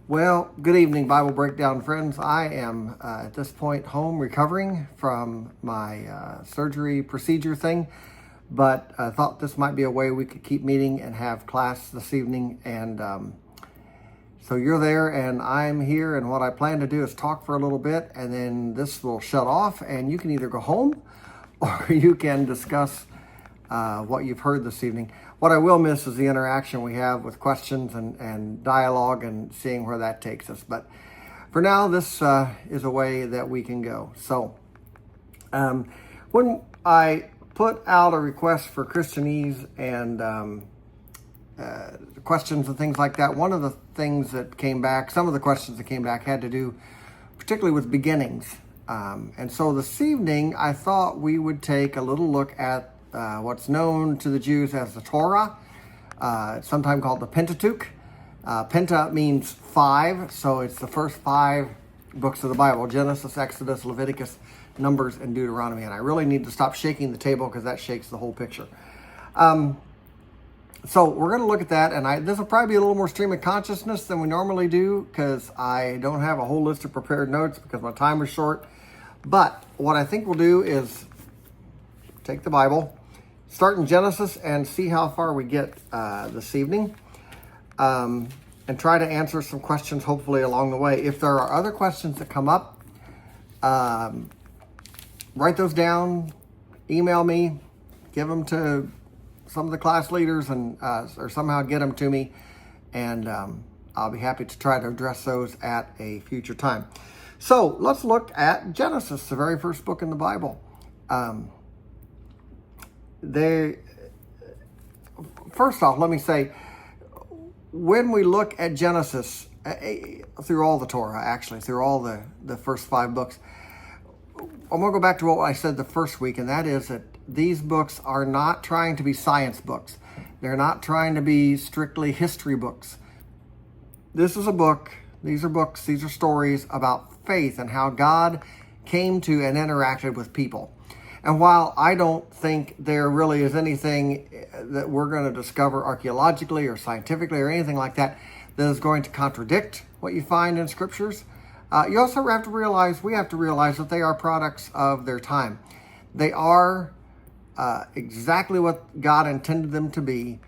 Well, good evening, Bible Breakdown friends. I am at this point home recovering from my surgery procedure thing, but I thought this might be a way we could keep meeting and have class this evening. And so you're there and I'm here, and what I plan to do is talk for a little bit, and then this will shut off, and you can either go home or you can discuss what you've heard this evening. What I will miss is the interaction we have with questions and dialogue and seeing where that takes us. But for now, this is a way that we can go. So when I put out a request for Christianese and questions and things like that, one of the things that came back, some of the questions that came back had to do particularly with beginnings. And so this evening, I thought we would take a little look at what's known to the Jews as the Torah. It's sometimes called the Pentateuch. Penta means 5, so it's the first 5 books of the Bible: Genesis, Exodus, Leviticus, Numbers, and Deuteronomy. And I really need to stop shaking the table because that shakes the whole picture. So we're going to look at that, and this will probably be a little more stream of consciousness than we normally do because I don't have a whole list of prepared notes because my time is short. But what I think we'll do is take the Bible, start in Genesis, and see how far we get this evening, and try to answer some questions hopefully along the way. If there are other questions that come up, write those down, email me, give them to some of the class leaders, and or somehow get them to me, and I'll be happy to try to address those at a future time. So let's look at Genesis, the very first book in the Bible. First off, let me say, when we look at Genesis, through all the Torah, actually, through all the first 5 books, I'm going to go back to what I said the first week, and that is that these books are not trying to be science books. They're not trying to be strictly history books. This is a book, these are stories about faith and how God came to and interacted with people. And while I don't think there really is anything that we're going to discover archaeologically or scientifically or anything like that that is going to contradict what you find in scriptures, you also we have to realize that they are products of their time. They are exactly what God intended them to be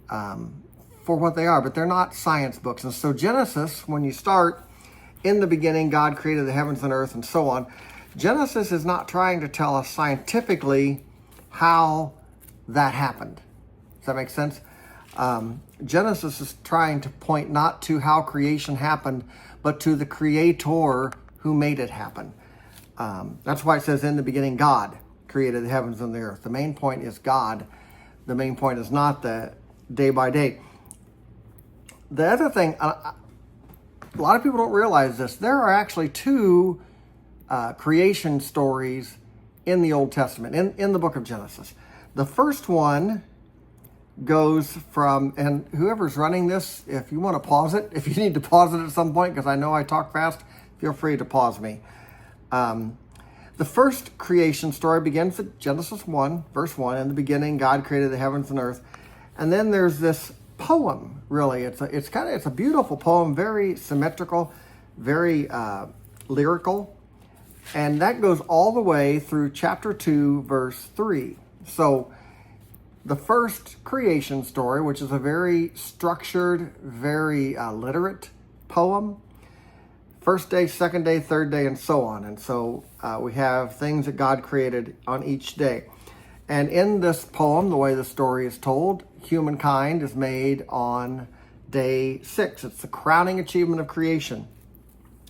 for what they are, but they're not science books. And so Genesis, when you start, in the beginning, God created the heavens and earth and so on. Genesis is not trying to tell us scientifically how that happened. Does that make sense? Genesis is trying to point not to how creation happened, but to the Creator who made it happen. That's why it says, in the beginning, God created the heavens and the earth. The main point is God. The main point is not the day by day. The other thing, a lot of people don't realize this. There are actually 2 creation stories in the Old Testament, in the book of Genesis. The first one goes from, and whoever's running this, if you want to pause it, if you need to pause it at some point, because I know I talk fast, feel free to pause me. The first creation story begins at Genesis 1, verse 1. In the beginning, God created the heavens and earth. And then there's this poem, really. It's a beautiful poem, very symmetrical, very lyrical. And that goes all the way through chapter 2, verse 3. So the first creation story, which is a very structured, very literate poem, first day, second day, third day, and so on. And so we have things that God created on each day. And in this poem, the way the story is told, humankind is made on day 6. It's the crowning achievement of creation.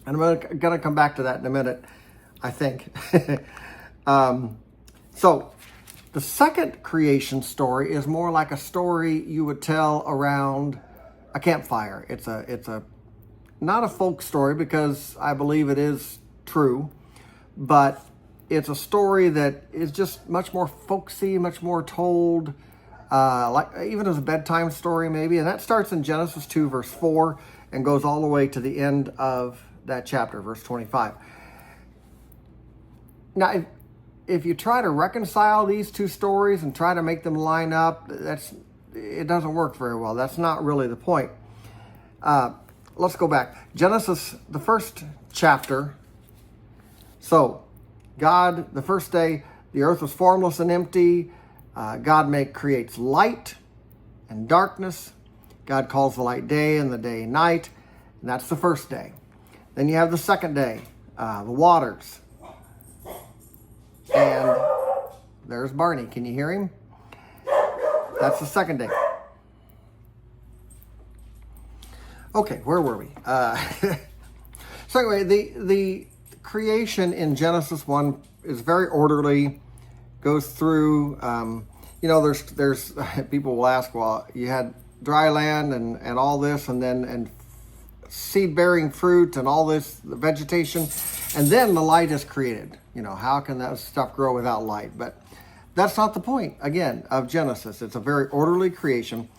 And I'm going to come back to that in a minute, I think. So the second creation story is more like a story you would tell around a campfire. It's a not a folk story, because I believe it is true, but it's a story that is just much more folksy, much more told, like even as a bedtime story maybe. And that starts in Genesis 2, verse 4, and goes all the way to the end of that chapter, verse 25. Now, if you try to reconcile these 2 stories and try to make them line up, it doesn't work very well. That's not really the point. let's go back. Genesis, the first chapter. So, God, the first day, the earth was formless and empty. God creates light and darkness. God calls the light day and the day night. And that's the first day. Then you have the second day, the waters. And there's Barney. Can you hear him? That's the second day. Okay, where were we? So anyway, the creation in Genesis 1 is very orderly, goes through, there's people will ask, well, you had dry land and all this, and seed-bearing fruit and all this, the vegetation, and then the light is created. How can that stuff grow without light? But that's not the point, again, of Genesis. It's a very orderly creation.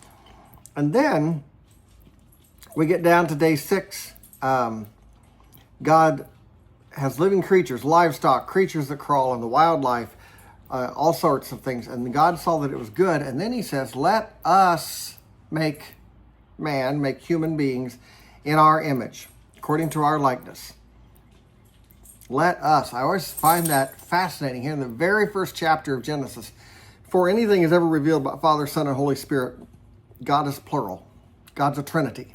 And then we get down to day 6. God has living creatures, livestock, creatures that crawl, and the wildlife, all sorts of things. And God saw that it was good. And then he says, let us make human beings in our image, according to our likeness. Let us. I always find that fascinating here in the very first chapter of Genesis. Before anything is ever revealed about Father, Son, and Holy Spirit, God is plural. God's a Trinity.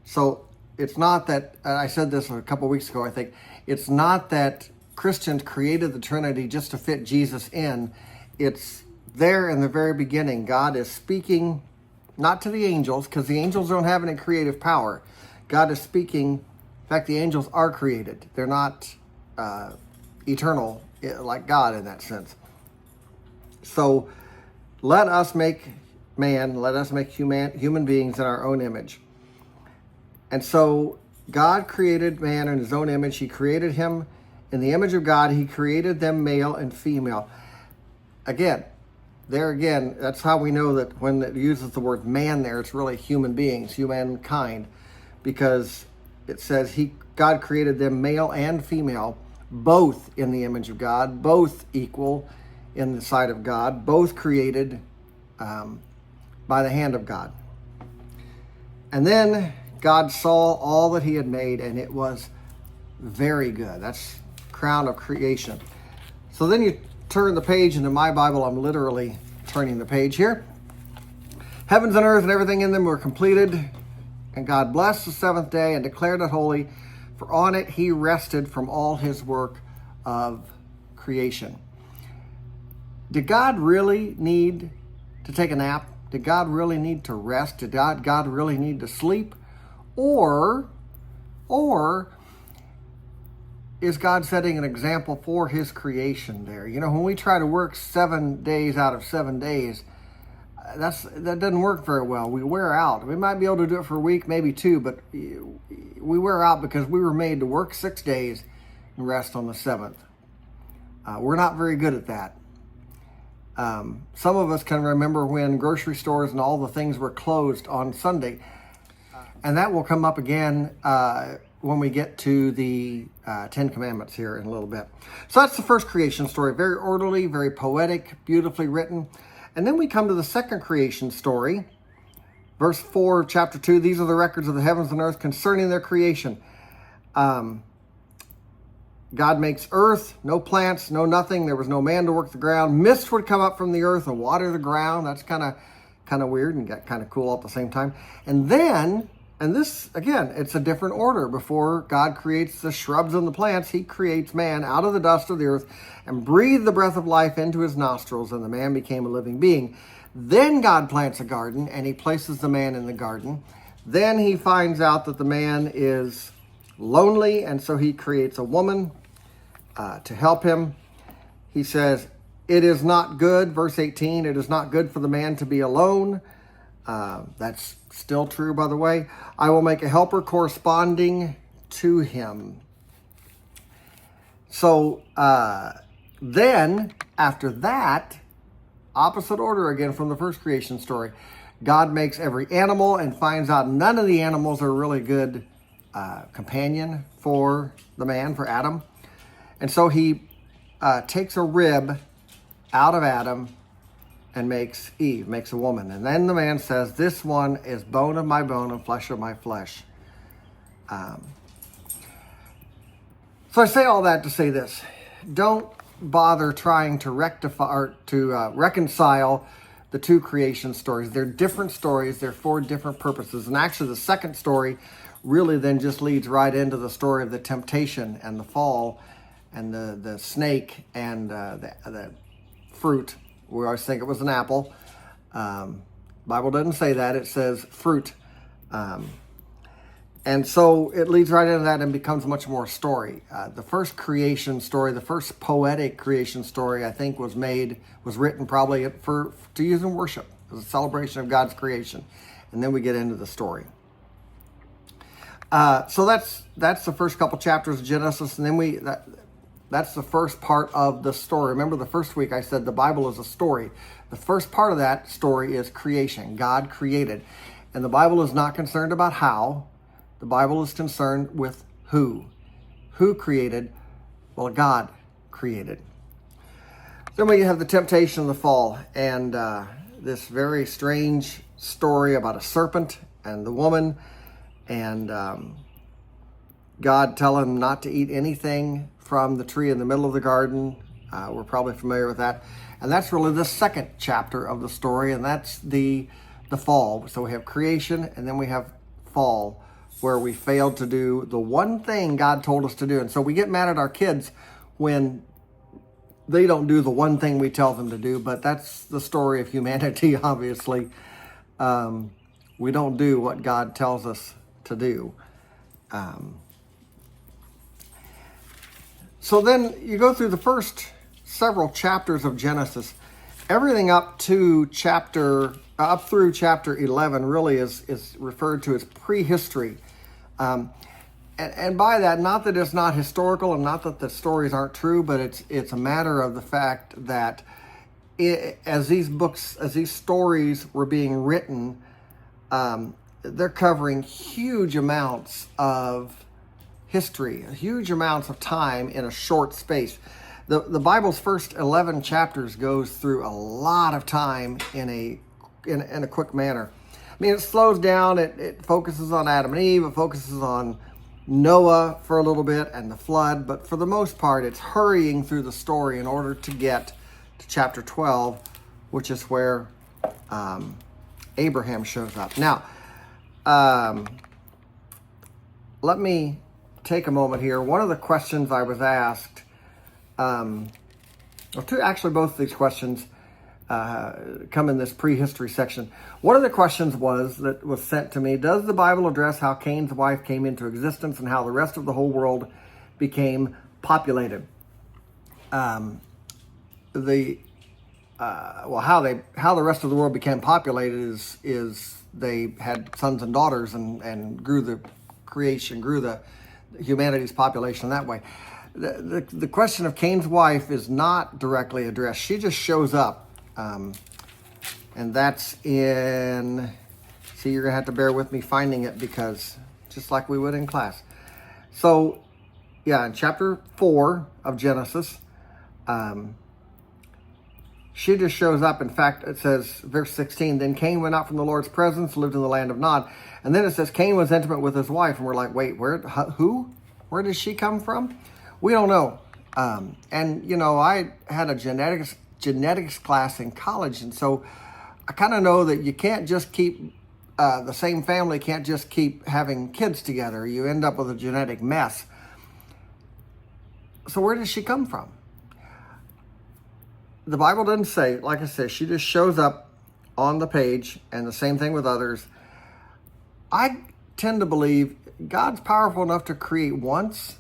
So it's not that, I said this a couple weeks ago, I think, it's not that Christians created the Trinity just to fit Jesus in. It's there in the very beginning. God is speaking, not to the angels, because the angels don't have any creative power. God is speaking. In fact, the angels are created. They're not eternal like God in that sense. So let us make human beings in our own image. And so God created man in his own image. He created him in the image of God. He created them male and female. Again, that's how we know that when it uses the word man there, it's really human beings, humankind, because it says God created them male and female, both in the image of God, both equal in the sight of God, both created by the hand of God. And then God saw all that he had made, and it was very good. That's crown of creation. So then you turn the page into my Bible. I'm literally turning the page here. Heavens and earth and everything in them were completed, and God blessed the seventh day and declared it holy, for on it he rested from all his work of creation. Did God really need to take a nap? Did God really need to rest? Did God really need to sleep? Or is God setting an example for his creation there? When we try to work 7 days out of 7 days, that doesn't work very well. We wear out. We might be able to do it for a week, maybe 2, but we wear out because we were made to work 6 days and rest on the 7th. We're not very good at that. Some of us can remember when grocery stores and all the things were closed on Sunday. And that will come up again when we get to the 10 Commandments here in a little bit. So that's the first creation story. Very orderly, very poetic, beautifully written. And then we come to the second creation story. Verse 4 of chapter 2, these are the records of the heavens and earth concerning their creation. God makes earth, no plants, no nothing. There was no man to work the ground. Mist would come up from the earth and water the ground. That's kind of weird and kind of cool at the same time. And then, and this, again, it's a different order. Before God creates the shrubs and the plants, he creates man out of the dust of the earth and breathed the breath of life into his nostrils, and the man became a living being. Then God plants a garden, and he places the man in the garden. Then he finds out that the man is lonely, and so he creates a woman to help him. He says, it is not good, verse 18, it is not good for the man to be alone. That's still true, by the way. I will make a helper corresponding to him. So then, after that, opposite order again from the first creation story. God makes every animal and finds out none of the animals are really good companion for the man, for Adam. And so he takes a rib out of Adam and makes Eve, makes a woman. And then the man says, this one is bone of my bone and flesh of my flesh. So I say all that to say this. Don't bother trying to rectify or to reconcile the two creation stories. They're different stories. They're for different purposes. And actually the second story really then just leads right into the story of the temptation and the fall and the snake and the fruit. We always think it was an apple. Bible doesn't say that. It says fruit. And so it leads right into that and becomes much more story. The first creation story, the first poetic creation story, I think was written probably to use in worship. It was a celebration of God's creation. And then we get into the story. So that's the first couple chapters of Genesis. And then that's the first part of the story. Remember the first week I said the Bible is a story. The first part of that story is creation. God created. And the Bible is not concerned about how. The Bible is concerned with who. Who created? Well, God created. Then we have the temptation of the fall and this very strange story about a serpent and the woman and God telling them not to eat anything from the tree in the middle of the garden. We're probably familiar with that. And that's really the second chapter of the story, and that's the fall. So we have creation, and then we have fall, where we failed to do the one thing God told us to do. And so we get mad at our kids when they don't do the one thing we tell them to do, but that's the story of humanity, obviously. We don't do what God tells us to do. So then you go through the first several chapters of Genesis. Everything up through chapter 11 really is referred to as prehistory. And by that, not that it's not historical and not that the stories aren't true, but it's a matter of the fact that as these stories were being written, they're covering huge amounts of history, huge amounts of time in a short space. The Bible's first 11 chapters goes through a lot of time in a quick manner. I mean, it slows down, it focuses on Adam and Eve, it focuses on Noah for a little bit and the flood, but for the most part, it's hurrying through the story in order to get to chapter 12, which is where Abraham shows up. Now, let me take a moment here. One of the questions I was asked, both of these questions come in this prehistory section. One of the questions that was sent to me, does the Bible address how Cain's wife came into existence and how the rest of the whole world became populated? How the rest of the world became populated is they had sons and daughters and grew the humanity's population that way. The question of Cain's wife is not directly addressed. She just shows up. And that's you're going to have to bear with me finding it because just like we would in class. So, in chapter 4 of Genesis, she just shows up. In fact, it says, verse 16, then Cain went out from the Lord's presence, lived in the land of Nod. And then it says Cain was intimate with his wife. And we're like, wait, who? Where did she come from? We don't know. I had a genetics class in college. And so I kind of know that you can't just keep, the same family can't just keep having kids together. You end up with a genetic mess. So where does she come from? The Bible doesn't say. Like I said, she just shows up on the page, and the same thing with others. I tend to believe God's powerful enough to create once.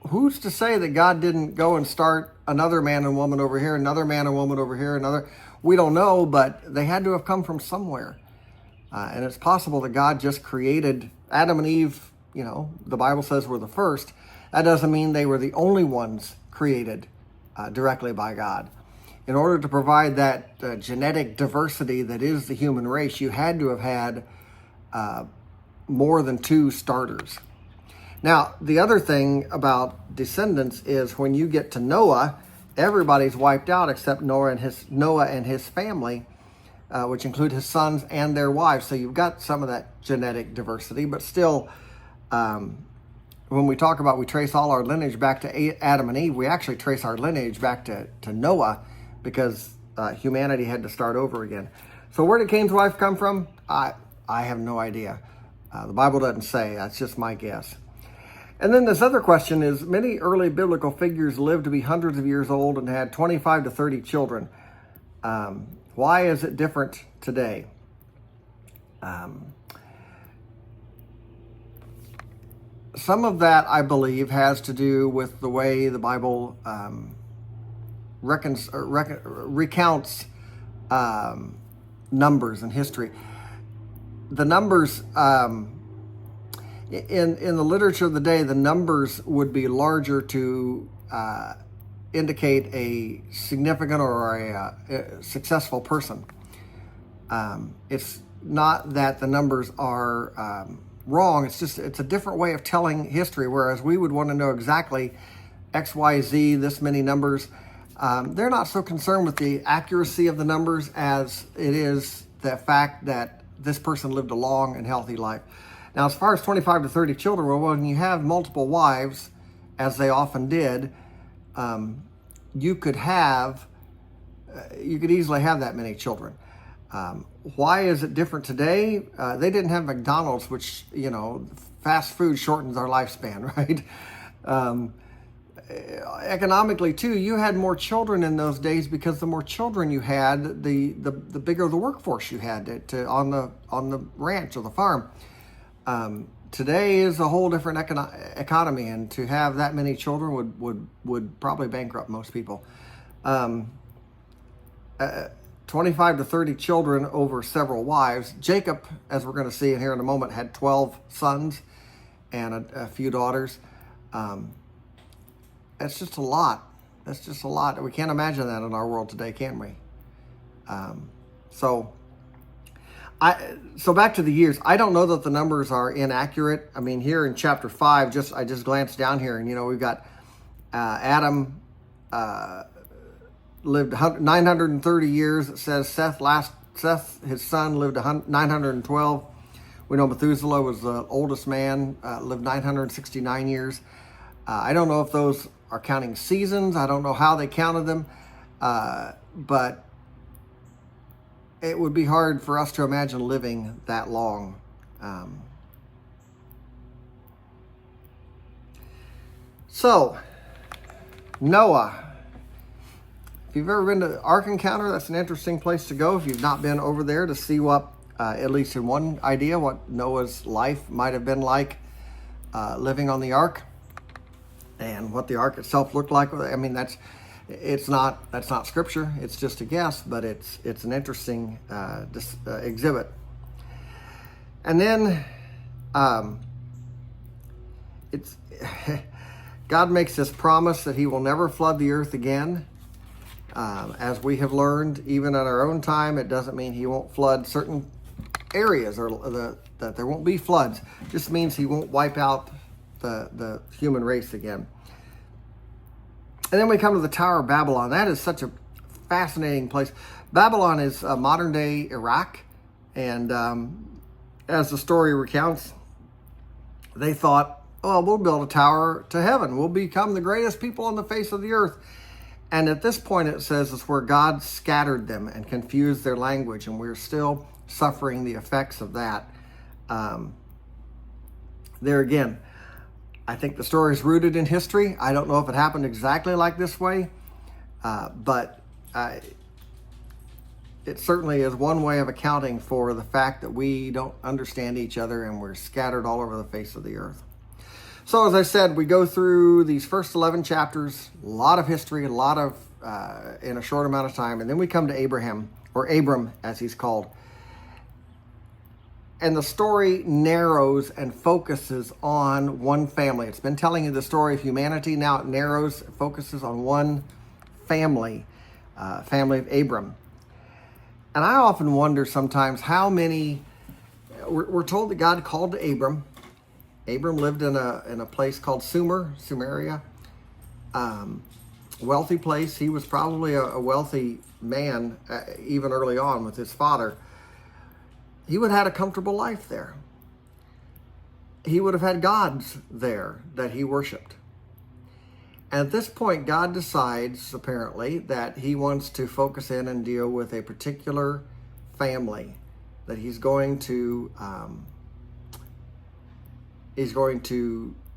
Who's to say that God didn't go and start another man and woman over here, another man and woman over here, another? We don't know, but they had to have come from somewhere. And it's possible that God just created Adam and Eve. The Bible says were the first. That doesn't mean they were the only ones created directly by God. In order to provide that genetic diversity that is the human race, you had to have had more than two starters. Now, the other thing about descendants is when you get to Noah, everybody's wiped out except Noah and his family. which include his sons and their wives. So you've got some of that genetic diversity, but still, when we talk about we trace all our lineage back to Adam and Eve, we actually trace our lineage back to Noah, because humanity had to start over again. So where did Cain's wife come from? I have no idea. The Bible doesn't say. That's just my guess. And then this other question is, many early biblical figures lived to be hundreds of years old and had 25 to 30 children. Why is it different today? Some of that, I believe, has to do with the way the Bible recounts numbers in history. The numbers, in the literature of the day, the numbers would be larger to indicate a significant or a successful person. It's not that the numbers are wrong. It's a different way of telling history, whereas we would want to know exactly X, Y, Z, this many numbers. They're not so concerned with the accuracy of the numbers as it is the fact that this person lived a long and healthy life. Now, as far as 25 to 30 children, well, when you have multiple wives, as they often did, you could easily have that many children. Why is it different today? They didn't have McDonald's, which, fast food shortens our lifespan, right? Economically too, you had more children in those days, because the more children you had, the bigger the workforce you had on the ranch or the farm. Today is a whole different economy, and to have that many children would probably bankrupt most people. 25 to 30 children over several wives. Jacob, as we're going to see here in a moment, had 12 sons and a few daughters. That's just a lot. That's just a lot. We can't imagine that in our world today, can we? So back to the years. I don't know that the numbers are inaccurate. I mean, here in chapter 5, I just glanced down here, and we've got Adam lived 930 years. It says Seth, his son, lived 912. We know Methuselah was the oldest man, lived 969 years. I don't know if those are counting seasons. I don't know how they counted them, but it would be hard for us to imagine living that long. So, Noah. If you've ever been to Ark Encounter, that's an interesting place to go. If you've not been over there, to see what, at least in one idea, what Noah's life might have been like living on the Ark, and what the Ark itself looked like. I mean, that's not scripture. It's just a guess, but it's an interesting exhibit. And then God makes this promise that He will never flood the earth again. As we have learned, even in our own time, it doesn't mean He won't flood certain areas, or that there won't be floods. It just means He won't wipe out the human race again. And then we come to the Tower of Babylon. That is such a fascinating place. Babylon is modern day Iraq, and as the story recounts, they thought, oh, we'll build a tower to heaven. We'll become the greatest people on the face of the earth. And at this point, it says it's where God scattered them and confused their language, and we're still suffering the effects of that. There again, I think the story is rooted in history. I don't know if it happened exactly like this way, but it certainly is one way of accounting for the fact that we don't understand each other and we're scattered all over the face of the earth. So as I said, we go through these first 11 chapters, a lot of history, a lot of in a short amount of time, and then we come to Abraham, or Abram as he's called. And the story narrows and focuses on one family. It's been telling you the story of humanity. Now it narrows, focuses on one family, family of Abram. And I often wonder sometimes how many, we're told that God called to Abram. Abram lived in a place called Sumeria. wealthy place. He was probably a wealthy man, even early on with his father. He would have had a comfortable life there. He would have had gods there that he worshiped. And at this point, God decides, apparently, that he wants to focus in and deal with a particular family that he's going to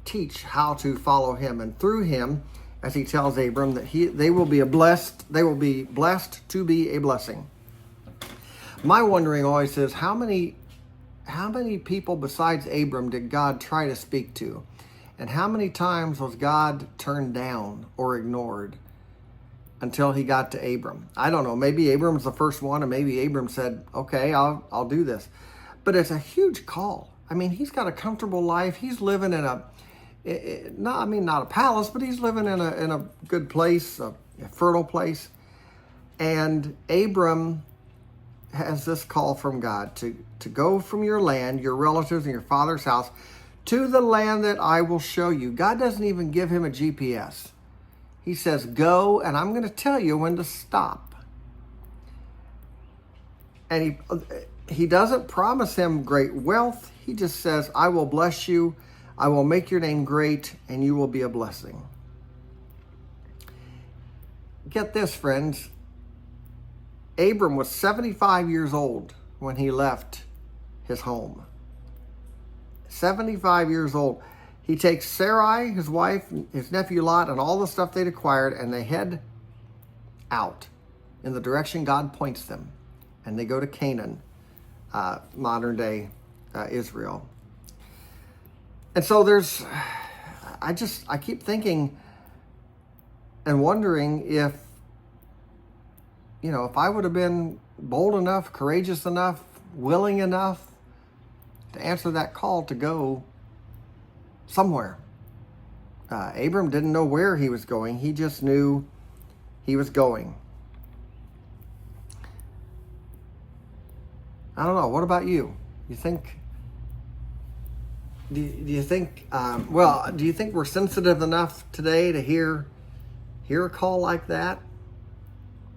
teach how to follow him. And through him, as he tells Abram, that they will be blessed to be a blessing. My wondering always is, how many people besides Abram did God try to speak to? And how many times was God turned down or ignored until he got to Abram? I don't know. Maybe Abram was the first one, and maybe Abram said, okay, I'll do this. But it's a huge call. I mean, he's got a comfortable life. He's living in not a palace, but he's living in a good place, a fertile place. And Abram has this call from God to go from your land, your relatives, and your father's house to the land that I will show you. God doesn't even give him a GPS. He says, go, and I'm going to tell you when to stop. And he doesn't promise him great wealth. He just says, I will bless you. I will make your name great, and you will be a blessing. Get this, friends. Abram was 75 years old when he left his home. 75 years old. He takes Sarai, his wife, his nephew Lot, and all the stuff they'd acquired, and they head out in the direction God points them. And they go to Canaan, modern day Israel. And so I keep thinking and wondering if I would have been bold enough, courageous enough, willing enough to answer that call to go somewhere. Abram didn't know where he was going. He just knew he was going. I don't know. What about you? Do you think we're sensitive enough today to hear a call like that?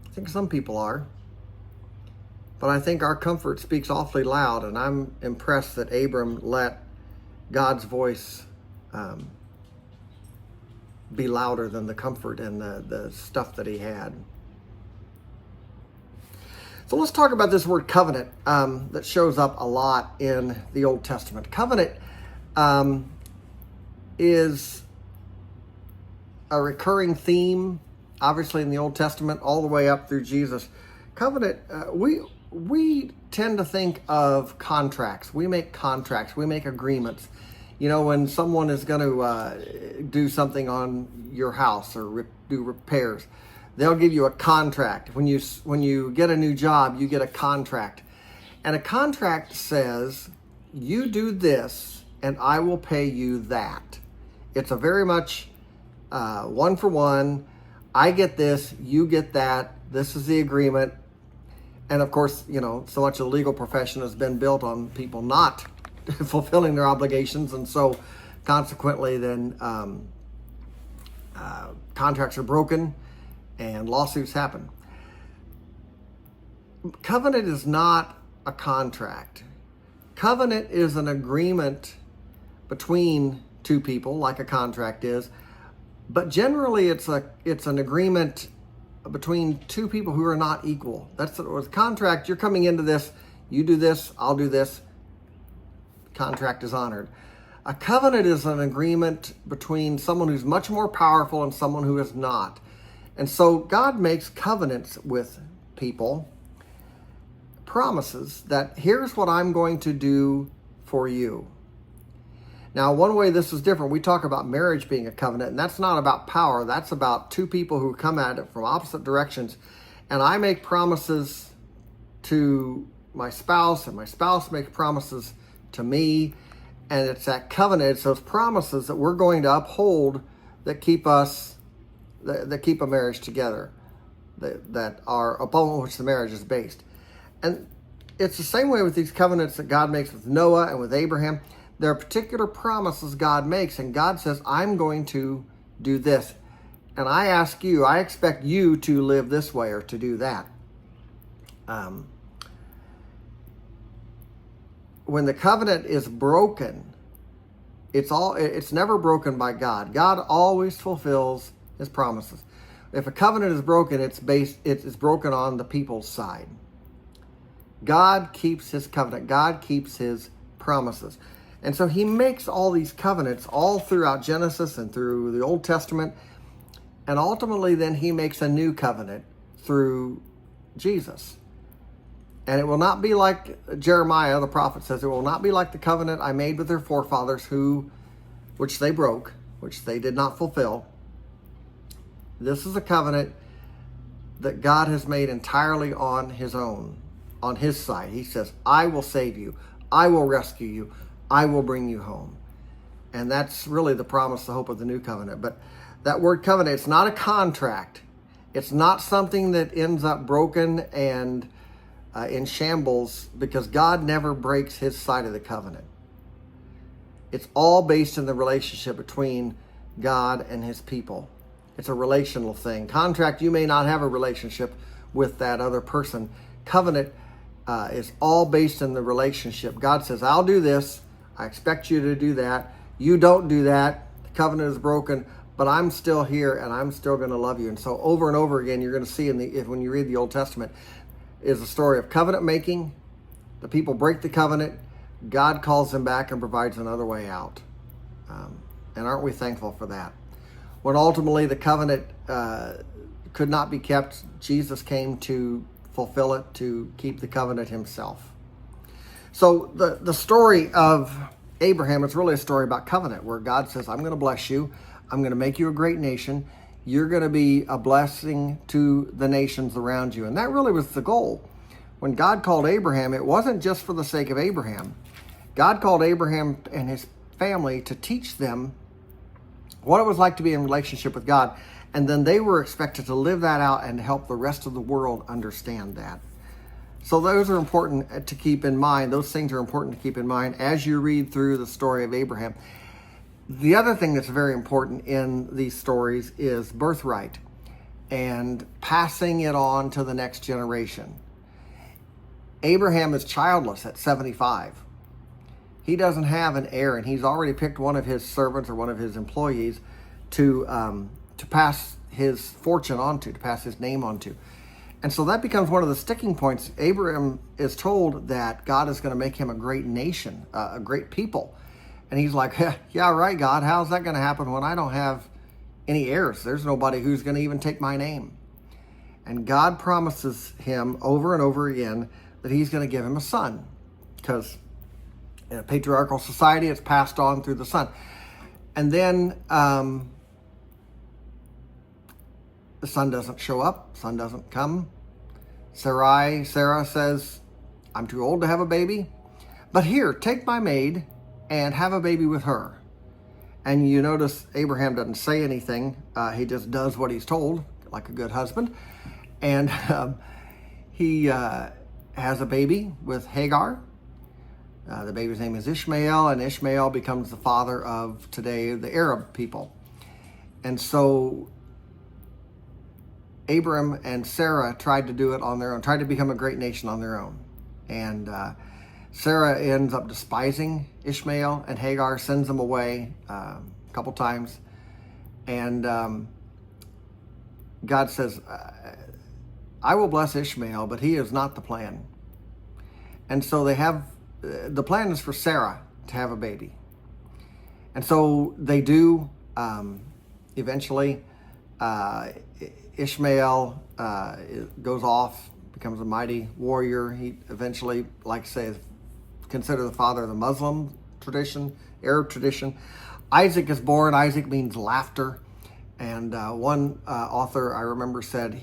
I think some people are. But I think our comfort speaks awfully loud, and I'm impressed that Abram let God's voice be louder than the comfort and the stuff that he had. So let's talk about this word covenant that shows up a lot in the Old Testament. Covenant is a recurring theme, obviously, in the Old Testament, all the way up through Jesus. Covenant, we tend to think of contracts. We make contracts. We make agreements. When someone is going to do something on your house or do repairs, they'll give you a contract. When you get a new job, you get a contract. And a contract says, you do this, and I will pay you that. It's a very much one for one. I get this, you get that. This is the agreement. And of course, so much of the legal profession has been built on people not fulfilling their obligations. And so consequently, then contracts are broken and lawsuits happen. Covenant is not a contract. Covenant is an agreement between two people, like a contract is. But generally, it's an agreement between two people who are not equal. That's with a contract. You're coming into this. You do this. I'll do this. Contract is honored. A covenant is an agreement between someone who's much more powerful and someone who is not. And so God makes covenants with people, promises that here's what I'm going to do for you. Now, one way this is different, we talk about marriage being a covenant, and that's not about power. That's about two people who come at it from opposite directions. And I make promises to my spouse, and my spouse makes promises to me. And it's that covenant, it's those promises that we're going to uphold that keep us, that keep a marriage together, that are upon which the marriage is based. And it's the same way with these covenants that God makes with Noah and with Abraham. There are particular promises God makes, and God says, I'm going to do this. And I ask you, I expect you to live this way or to do that. When the covenant is broken, it's never broken by God. God always fulfills his promises. If a covenant is broken, it's broken on the people's side. God keeps his covenant. God keeps his promises. And so he makes all these covenants all throughout Genesis and through the Old Testament. And ultimately then he makes a new covenant through Jesus. And it will not be like Jeremiah, the prophet says, it will not be like the covenant I made with their forefathers, which they broke, which they did not fulfill. This is a covenant that God has made entirely on his own, on his side. He says, I will save you. I will rescue you. I will bring you home. And that's really the promise, the hope of the new covenant. But that word covenant, it's not a contract. It's not something that ends up broken and in shambles, because God never breaks his side of the covenant. It's all based in the relationship between God and his people. It's a relational thing. Contract, you may not have a relationship with that other person. Covenant is all based in the relationship. God says, I'll do this. I expect you to do that. You don't do that. The covenant is broken, but I'm still here and I'm still going to love you. And so over and over again, you're going to see when you read the Old Testament, is a story of covenant making. The people break the covenant. God calls them back and provides another way out. And aren't we thankful for that? When ultimately the covenant could not be kept, Jesus came to fulfill it, to keep the covenant himself. So the story of Abraham is really a story about covenant, where God says, I'm going to bless you. I'm going to make you a great nation. You're going to be a blessing to the nations around you. And that really was the goal. When God called Abraham, it wasn't just for the sake of Abraham. God called Abraham and his family to teach them what it was like to be in relationship with God. And then they were expected to live that out and help the rest of the world understand that. So those are important to keep in mind. Those things are important to keep in mind as you read through the story of Abraham. The other thing that's very important in these stories is birthright and passing it on to the next generation. Abraham is childless at 75. He doesn't have an heir, and he's already picked one of his servants or one of his employees to pass his fortune onto, to pass his name onto. And so that becomes one of the sticking points. Abraham is told that God is going to make him a great nation, a great people. And he's like, yeah, right, God, how's that going to happen when I don't have any heirs? There's nobody who's going to even take my name. And God promises him over and over again that he's going to give him a son, because in a patriarchal society, it's passed on through the son. And then the son doesn't show up. Son doesn't come. Sarah says, I'm too old to have a baby. But here, take my maid and have a baby with her. And you notice Abraham doesn't say anything. He just does what he's told, like a good husband. And he has a baby with Hagar. The baby's name is Ishmael, and Ishmael becomes the father of today the Arab people. And so Abram and Sarah tried to do it on their own, tried to become a great nation on their own. And Sarah ends up despising Ishmael, and Hagar sends him away a couple times. And God says, I will bless Ishmael, but he is not the plan. And so the plan is for Sarah to have a baby. And so they do. Eventually, Ishmael goes off, becomes a mighty warrior. He eventually, like I say, is considered the father of the Muslim tradition, Arab tradition. Isaac is born. Isaac means laughter. And one author I remember said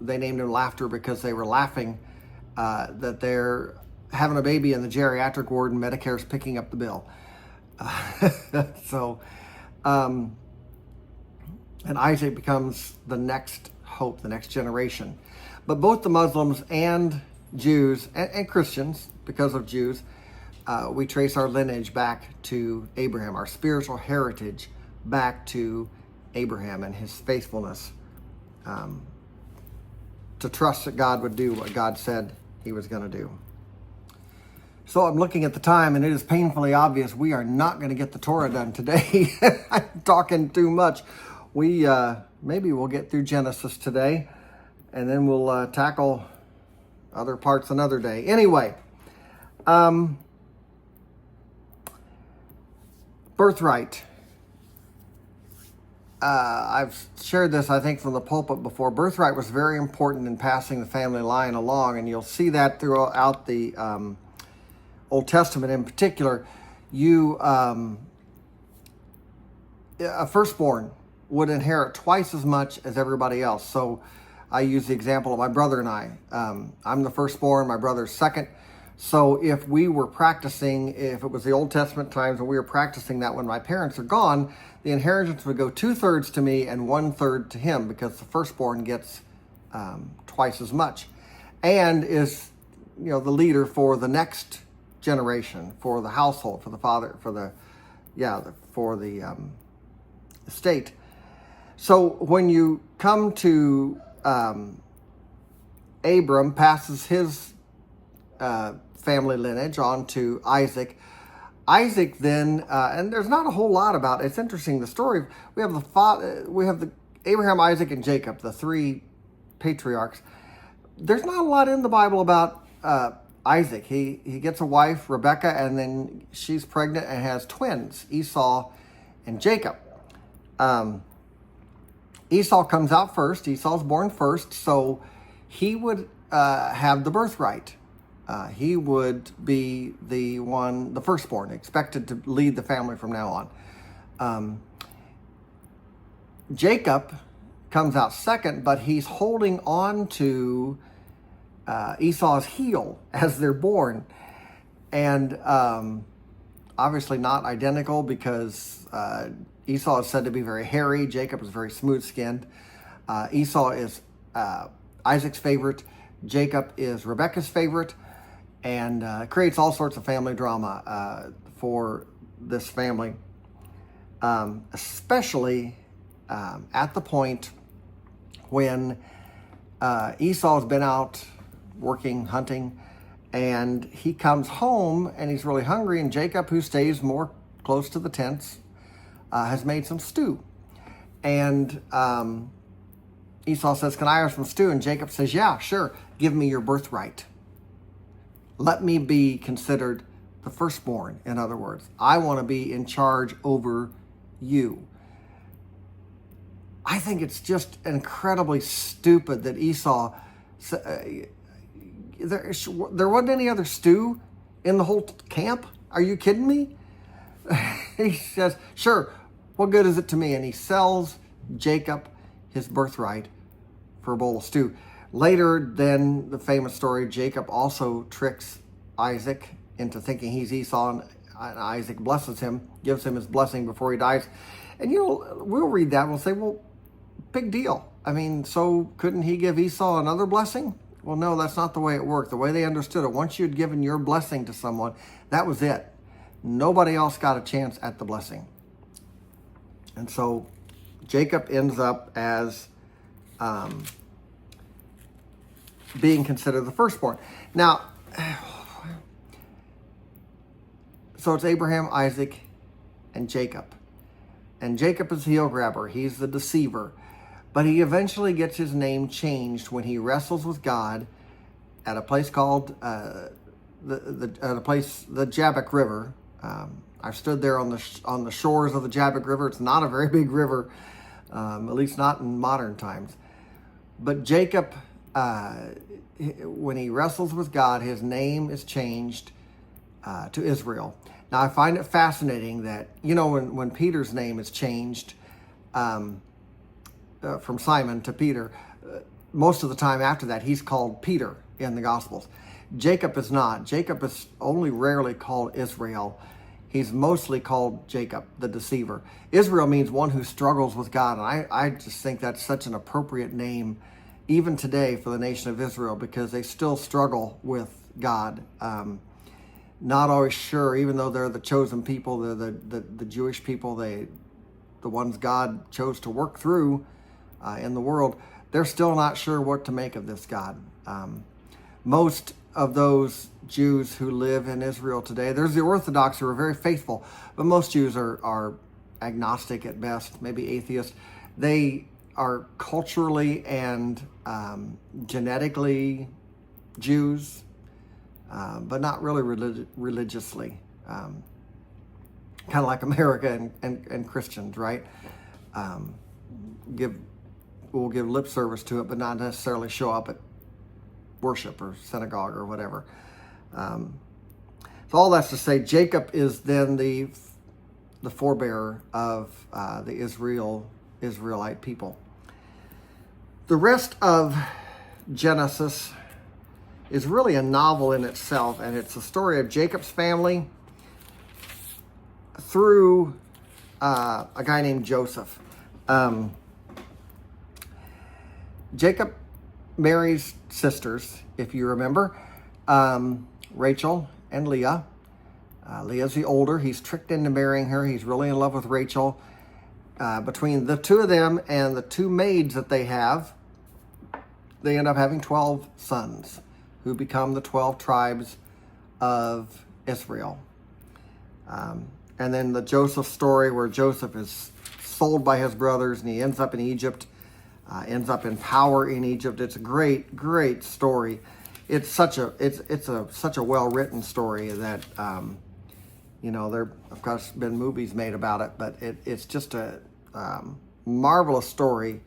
they named him Laughter because they were laughing that they're having a baby in the geriatric ward and Medicare's picking up the bill. And Isaac becomes the next hope, the next generation. But both the Muslims and Jews and Christians, because of Jews, we trace our lineage back to Abraham, our spiritual heritage back to Abraham and his faithfulness to trust that God would do what God said he was going to do. So I'm looking at the time, and it is painfully obvious we are not going to get the Torah done today. I'm talking too much. Maybe we'll get through Genesis today, and then we'll tackle other parts another day. Anyway, birthright. I've shared this, I think, from the pulpit before. Birthright was very important in passing the family line along, and you'll see that throughout the Old Testament in particular. A firstborn would inherit twice as much as everybody else. So I use the example of my brother and I. I'm the firstborn, my brother's second. So if we were practicing, if it was the Old Testament times and we were practicing that when my parents are gone, the inheritance would go 2/3 to me and 1/3 to him, because the firstborn gets twice as much and is, the leader for the next generation, for the household, for the father, for the estate. So when you come to Abram passes his family lineage on to Isaac. Isaac then, and there's not a whole lot about it. It's interesting, the story. We have the Abraham, Isaac, and Jacob, the three patriarchs. There's not a lot in the Bible about Isaac. He gets a wife, Rebecca, and then she's pregnant and has twins, Esau and Jacob. Esau comes out first. Esau's born first, so he would have the birthright. He would be the firstborn, expected to lead the family from now on. Jacob comes out second, but he's holding on to Esau's heel as they're born. And obviously not identical, because Esau is said to be very hairy. Jacob is very smooth-skinned. Esau is Isaac's favorite. Jacob is Rebekah's favorite. And creates all sorts of family drama for this family, especially at the point when Esau's been out working, hunting, and he comes home and he's really hungry, and Jacob, who stays more close to the tents, has made some stew. And Esau says, "Can I have some stew?" And Jacob says, "Yeah, sure. Give me your birthright. Let me be considered the firstborn." In other words, I want to be in charge over you. I think it's just incredibly stupid that Esau, there wasn't any other stew in the whole camp. Are you kidding me? He says, "Sure, what good is it to me?" And he sells Jacob his birthright for a bowl of stew. Later, then, the famous story, Jacob also tricks Isaac into thinking he's Esau, and Isaac blesses him, gives him his blessing before he dies. And, we'll read that and we'll say, well, big deal. I mean, so couldn't he give Esau another blessing? Well, no, that's not the way it worked. The way they understood it, once you'd given your blessing to someone, that was it. Nobody else got a chance at the blessing. And so Jacob ends up as being considered the firstborn. Now, so it's Abraham, Isaac, and Jacob. And Jacob is the heel grabber. He's the deceiver. But he eventually gets his name changed when he wrestles with God at a place called the Jabbok River. I've stood there on the shores of the Jabbok River. It's not a very big river, at least not in modern times. But Jacob, when he wrestles with God, his name is changed to Israel. Now, I find it fascinating that, when Peter's name is changed from Simon to Peter, most of the time after that, he's called Peter in the Gospels. Jacob is not. Jacob is only rarely called Israel. He's mostly called Jacob, the deceiver. Israel means one who struggles with God, and I just think that's such an appropriate name even today for the nation of Israel, because they still struggle with God. Not always sure, even though they're the chosen people, they're the Jewish people, they the ones God chose to work through in the world, they're still not sure what to make of this God. Most of those Jews who live in Israel today, there's the Orthodox who are very faithful, but most Jews are agnostic at best, maybe atheist. They are culturally and genetically Jews, but not really religiously. Kind of like America and Christians, right? Will give lip service to it, but not necessarily show up at worship or synagogue or whatever. So all that's to say, Jacob is then the forebearer of the Israelite people. The rest of Genesis is really a novel in itself, and it's a story of Jacob's family through a guy named Joseph. Jacob marries sisters, if you remember, Rachel and Leah. Leah's the older. He's tricked into marrying her. He's really in love with Rachel. Between the two of them and the two maids that they have, they end up having 12 sons who become the 12 tribes of Israel. And then the Joseph story, where Joseph is sold by his brothers and he ends up in Egypt, ends up in power in Egypt. It's a great, great story. It's such a well-written story that, there of course been movies made about it, but it's just a marvelous story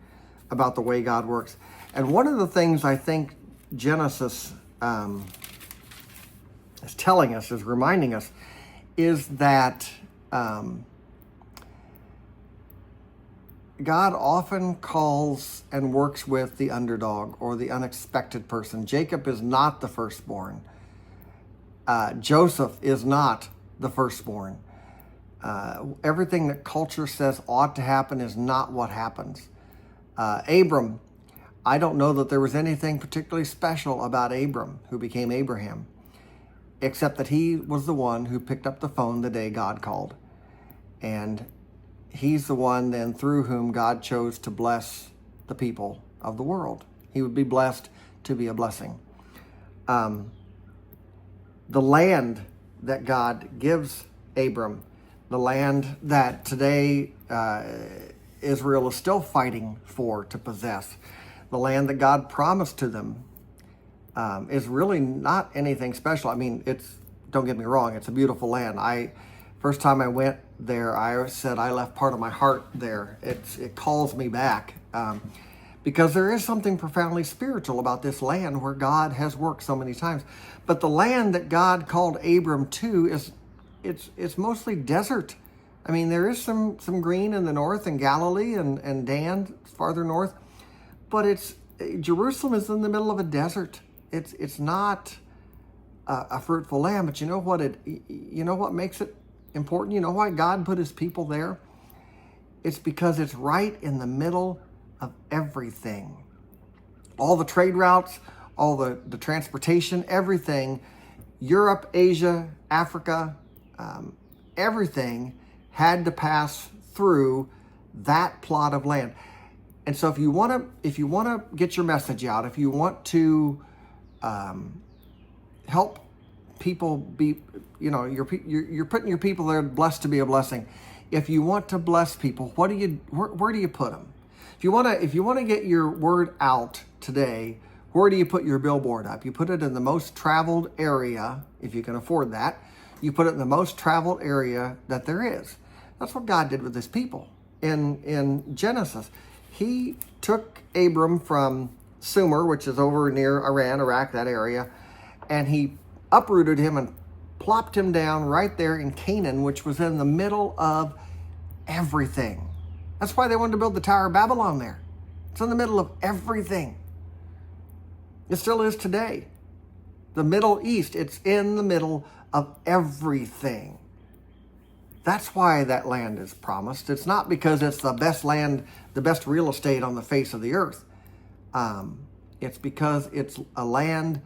about the way God works. And one of the things I think Genesis is telling us, is reminding us, is that God often calls and works with the underdog or the unexpected person. Jacob is not the firstborn. Joseph is not the firstborn. Everything that culture says ought to happen is not what happens. Abram, I don't know that there was anything particularly special about Abram, who became Abraham, except that he was the one who picked up the phone the day God called. And he's the one then through whom God chose to bless the people of the world. He would be blessed to be a blessing. The land that God gives Abram, the land that today Israel is still fighting for to possess, the land that God promised to them, is really not anything special. I mean, don't get me wrong, it's a beautiful land. First time I went there, I said I left part of my heart there. It calls me back because there is something profoundly spiritual about this land where God has worked so many times. But the land that God called Abram to it's mostly desert. I mean, there is some green in the north, and Galilee and Dan farther north, but Jerusalem is in the middle of a desert. It's not a fruitful land. But you know what makes it important? You know why God put his people there? It's because it's right in the middle of everything. All the trade routes, all the transportation, everything, Europe, Asia, Africa, everything had to pass through that plot of land. And so if you want to get your message out, if you want to help people be, you're putting your people there blessed to be a blessing. If you want to bless people, where do you put them? If you want to get your word out today, where do you put your billboard up? You put it in the most traveled area, if you can afford that. You put it in the most traveled area that there is. That's what God did with his people in Genesis. He took Abram from Sumer, which is over near Iran, Iraq, that area, and he uprooted him and plopped him down right there in Canaan, which was in the middle of everything. That's why they wanted to build the Tower of Babylon there. It's in the middle of everything. It still is today. The Middle East, it's in the middle of everything. That's why that land is promised. It's not because it's the best land, the best real estate on the face of the earth. It's because it's a land,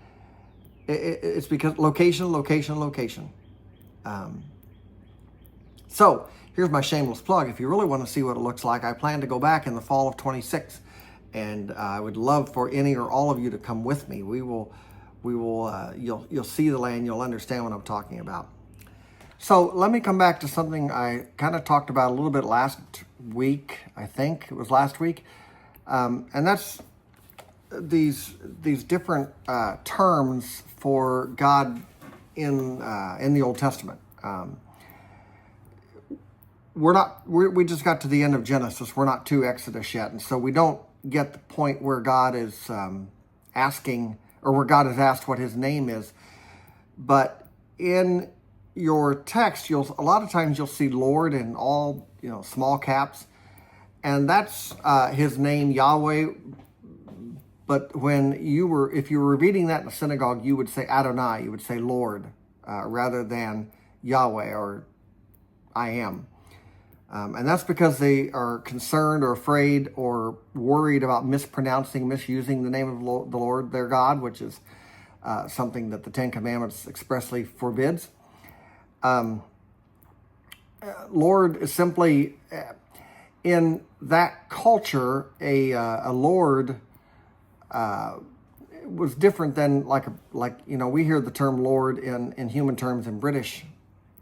it's because location. So here's my shameless plug. If you really want to see what it looks like, I plan to go back in the fall of 26, and I would love for any or all of you to come with me. You'll see the land, you'll understand what I'm talking about. So let me come back to something I kind of talked about a little bit last week. I think it was last week, and that's these different terms for God in the Old Testament. We just got to the end of Genesis. We're not to Exodus yet, and so we don't get the point where God is asking, or where God is asked what his name is. But in your text, a lot of times you'll see Lord in all small caps, and that's his name, Yahweh. But if you were reading that in a synagogue, you would say Adonai, you would say Lord, rather than Yahweh or I am. And that's because they are concerned or afraid or worried about misusing the name of the Lord, their God, which is something that the Ten Commandments expressly forbids. Lord is simply, in that culture, a Lord was different than we hear the term Lord in human terms in British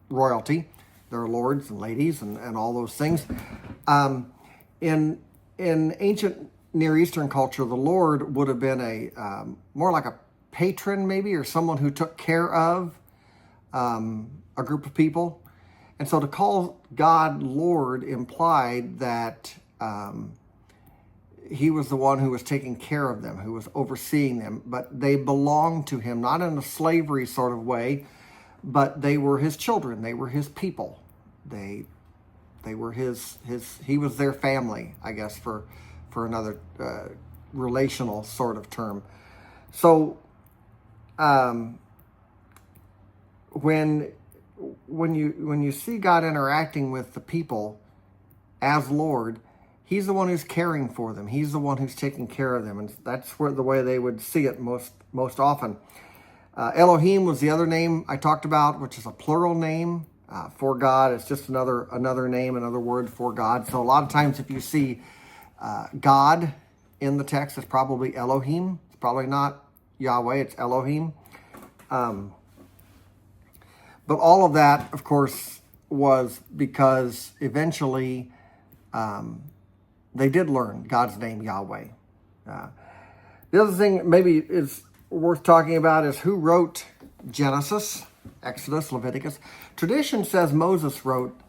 royalty. There are lords and ladies and all those things. In ancient Near Eastern culture, the Lord would have been more like a patron maybe, or someone who took care of a group of people. And so to call God Lord implied that he was the one who was taking care of them, who was overseeing them, but they belonged to him, not in a slavery sort of way, but they were his children. They were his people. They were he was their family, I guess, for another relational sort of term. So when you see God interacting with the people as Lord, he's the one who's caring for them. He's the one who's taking care of them, and that's the way they would see it most often. Elohim was the other name I talked about, which is a plural name for God. It's just another name, another word for God. So a lot of times if you see God in the text, it's probably Elohim. It's probably not Yahweh, it's Elohim. But all of that, of course, was because eventually they did learn God's name, Yahweh. The other thing maybe is worth talking about is who wrote Genesis, Exodus, Leviticus. Tradition says Moses wrote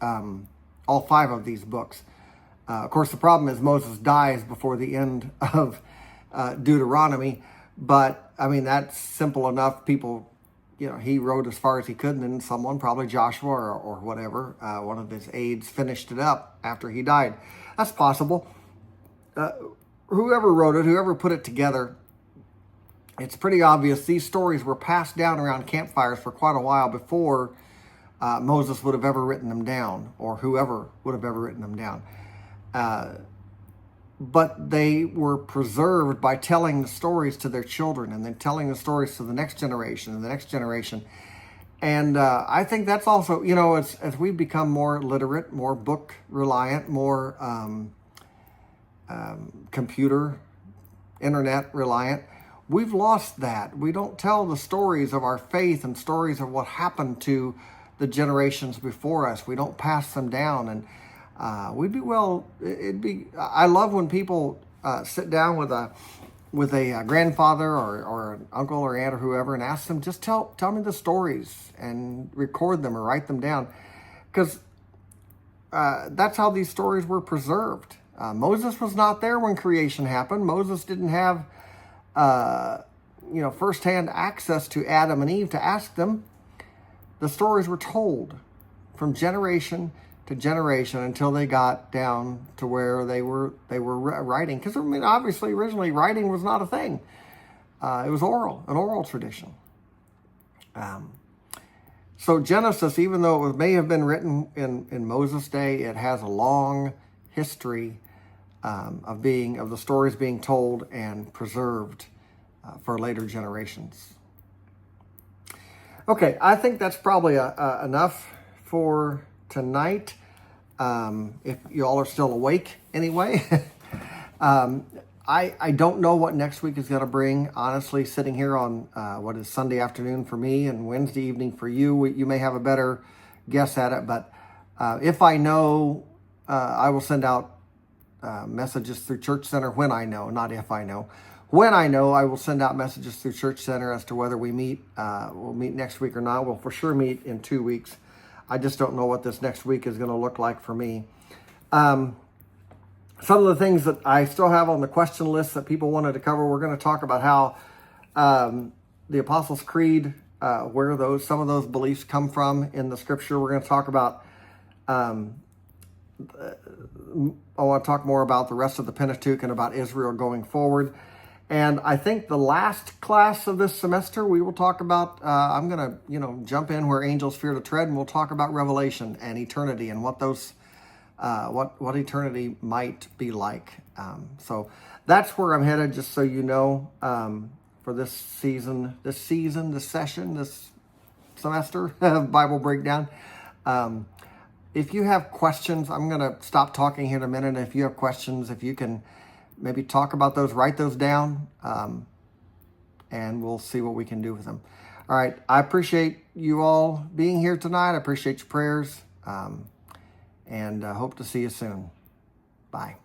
all 5 of these books. Of course, the problem is Moses dies before the end of Deuteronomy, but I mean, that's simple enough. People, he wrote as far as he could, and then someone, probably Joshua or whatever, one of his aides, finished it up after he died. That's possible. Whoever wrote it, whoever put it together, it's pretty obvious these stories were passed down around campfires for quite a while before Moses would have ever written them down, or whoever would have ever written them down. But they were preserved by telling the stories to their children, and then telling the stories to the next generation and the next generation. And I think that's also, as we become more literate, more book reliant, more computer, internet reliant, we've lost that. We don't tell the stories of our faith and stories of what happened to the generations before us. We don't pass them down. And I love when people sit down with a grandfather or an uncle or aunt or whoever and ask them, just tell me the stories and record them or write them down. Because that's how these stories were preserved. Moses was not there when creation happened. Moses didn't have firsthand access to Adam and Eve to ask them. The stories were told from generation to generation until they got down to where they were writing. Because obviously, originally writing was not a thing. It was an oral tradition. So Genesis, even though it may have been written in Moses' day, it has a long history of the stories being told and preserved for later generations. Okay, I think that's probably enough for tonight. if you all are still awake anyway. I don't know what next week is going to bring. Honestly, sitting here on what is Sunday afternoon for me and Wednesday evening for you, you may have a better guess at it. But if I know, I will send out messages through Church Center when I know, not if I know. When I know, I will send out messages through Church Center as to whether we meet. We'll meet next week or not. We'll for sure meet in 2 weeks. I just don't know what this next week is going to look like for me. Some of the things that I still have on the question list that people wanted to cover, we're going to talk about how the Apostles' Creed, where some of those beliefs come from in the Scripture. We're going to talk about, I want to talk more about the rest of the Pentateuch and about Israel going forward. And I think the last class of this semester, we will talk about, I'm going to, jump in where angels fear to tread, and we'll talk about Revelation and eternity and what those what eternity might be like. So that's where I'm headed, just so you know, for this session, this semester of Bible Breakdown. If you have questions, I'm going to stop talking here in a minute. If you have questions, if you can maybe talk about those, write those down, and we'll see what we can do with them. All right. I appreciate you all being here tonight. I appreciate your prayers. And hope to see you soon. Bye.